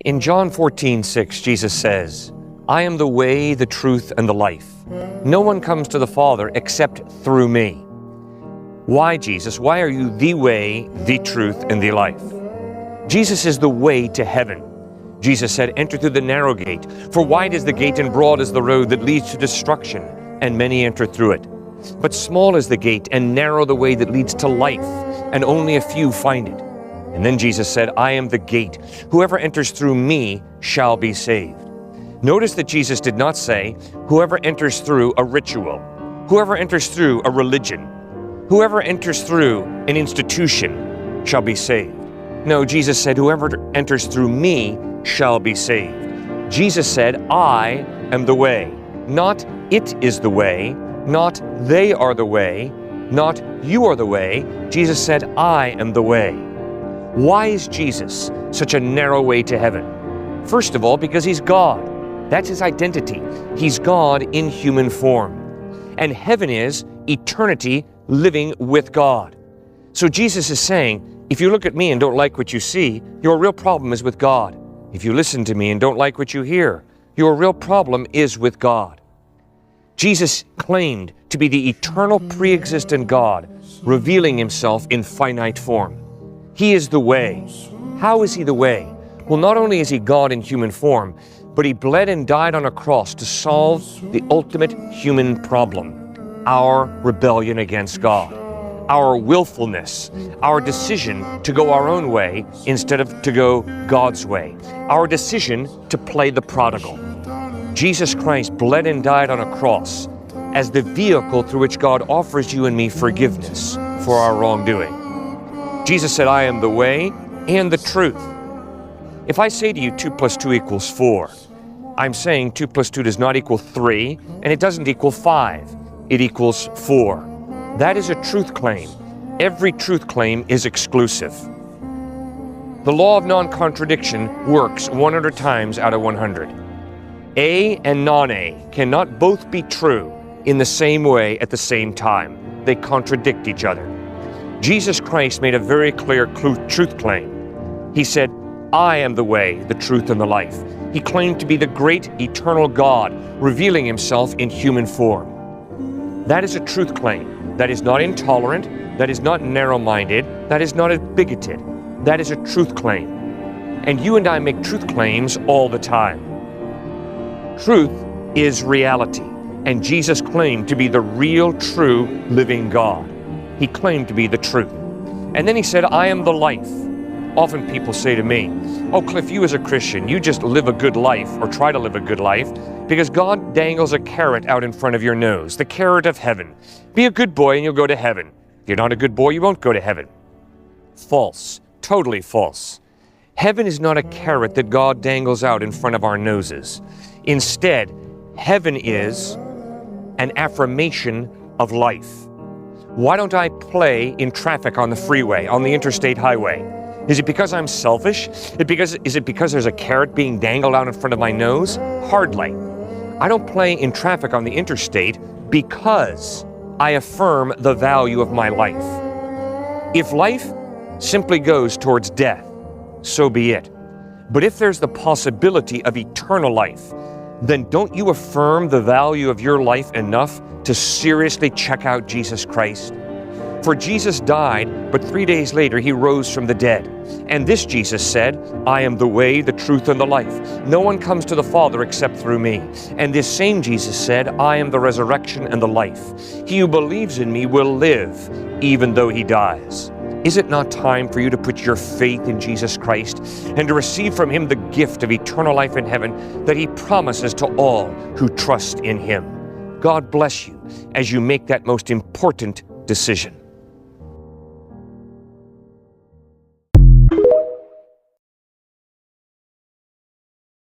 In John 14:6, Jesus says, I am the way, the truth, and the life. No one comes to the Father except through me. Why, Jesus? Why are you the way, the truth, and the life? Jesus is the way to heaven. Jesus said, enter through the narrow gate, for wide is the gate and broad is the road that leads to destruction, and many enter through it. But small is the gate and narrow the way that leads to life, and only a few find it. And then Jesus said, I am the gate. Whoever enters through me shall be saved. Notice that Jesus did not say, whoever enters through a ritual, whoever enters through a religion, whoever enters through an institution shall be saved. No, Jesus said, whoever enters through me shall be saved. Jesus said, I am the way. Not it is the way, not they are the way, not you are the way. Jesus said, I am the way. Why is Jesus such a narrow way to heaven? First of all, because he's God. That's his identity. He's God in human form. And heaven is eternity living with God. So Jesus is saying, if you look at me and don't like what you see, your real problem is with God. If you listen to me and don't like what you hear, your real problem is with God. Jesus claimed to be the eternal pre-existent God, revealing himself in finite form. He is the way. How is he the way? Well, not only is he God in human form, but he bled and died on a cross to solve the ultimate human problem, our rebellion against God, our willfulness, our decision to go our own way instead of to go God's way, our decision to play the prodigal. Jesus Christ bled and died on a cross as the vehicle through which God offers you and me forgiveness for our wrongdoing. Jesus said, I am the way and the truth. If I say to you 2 + 2 = 4, I'm saying 2 + 2 does not equal 3, and it doesn't equal 5. It equals 4. That is a truth claim. Every truth claim is exclusive. The law of non-contradiction works 100 times out of 100. A and non-A cannot both be true in the same way at the same time. They contradict each other. Jesus Christ made a very clear truth claim. He said, I am the way, the truth, and the life. He claimed to be the great eternal God, revealing himself in human form. That is a truth claim. That is not intolerant. That is not narrow-minded. That is not bigoted. That is a truth claim. And you and I make truth claims all the time. Truth is reality, and Jesus claimed to be the real, true, living God. He claimed to be the truth. And then he said, I am the life. Often people say to me, oh, Cliff, you as a Christian, you just live a good life or try to live a good life because God dangles a carrot out in front of your nose, the carrot of heaven. Be a good boy and you'll go to heaven. If you're not a good boy, you won't go to heaven. False. Totally false. Heaven is not a carrot that God dangles out in front of our noses. Instead, heaven is an affirmation of life. Why don't I play in traffic on the freeway, on the interstate highway? Is it because I'm selfish? Is it because there's a carrot being dangled out in front of my nose? Hardly. I don't play in traffic on the interstate because I affirm the value of my life. If life simply goes towards death, so be it. But if there's the possibility of eternal life, then don't you affirm the value of your life enough to seriously check out Jesus Christ? For Jesus died, but 3 days later he rose from the dead. And this Jesus said, I am the way, the truth, and the life. No one comes to the Father except through me. And this same Jesus said, I am the resurrection and the life. He who believes in me will live, even though he dies. Is it not time for you to put your faith in Jesus Christ and to receive from him the gift of eternal life in heaven that he promises to all who trust in him? God bless you as you make that most important decision.